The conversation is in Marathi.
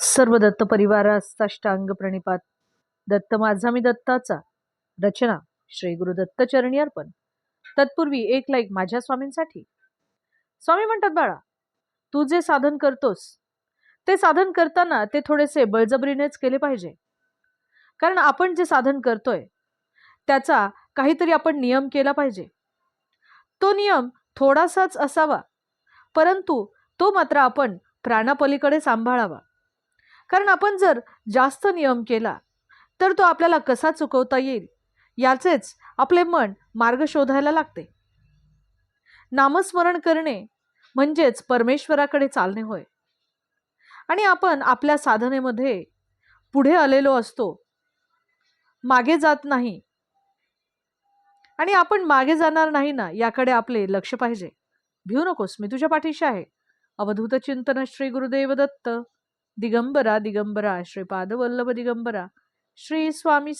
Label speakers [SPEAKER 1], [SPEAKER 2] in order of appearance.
[SPEAKER 1] सर्व दत्त परिवारास साष्टांग प्रणिपात. दत्त माझा मी दत्ताचा. रचना श्री गुरु दत्त चरणी अर्पण. तत्पूर्वी एक लाईक माझ्या स्वामींसाठी. स्वामी म्हणतात, बाळा, तू जे साधन करतोस ते साधन करताना ते थोडेसे बळजबरीनेच केले पाहिजे. कारण आपण जे साधन करतोय त्याचा काहीतरी आपण नियम केला पाहिजे. तो नियम थोडासाच असावा, परंतु तो मात्र आपण प्राणापलीकडे सांभाळावा. कारण आपण जर जास्त नियम केला तर तो आपल्याला कसा चुकवता येईल याचेच आपले मन मार्ग शोधायला लागते. नामस्मरण करणे म्हणजेच परमेश्वराकडे चालणे होय. आणि आपण आपल्या साधनेमध्ये पुढे आलेलो असतो, मागे जात नाही. आणि आपण मागे जाणार नाही ना, याकडे आपले लक्ष पाहिजे. भिऊ नकोस, मी तुझ्या पाठीशी आहे. अवधूत चिंतन श्री गुरुदेव दत्त. दिगंबरा दिगंबरा श्रीपाद वल्लभ दिगंबरा. श्री स्वामी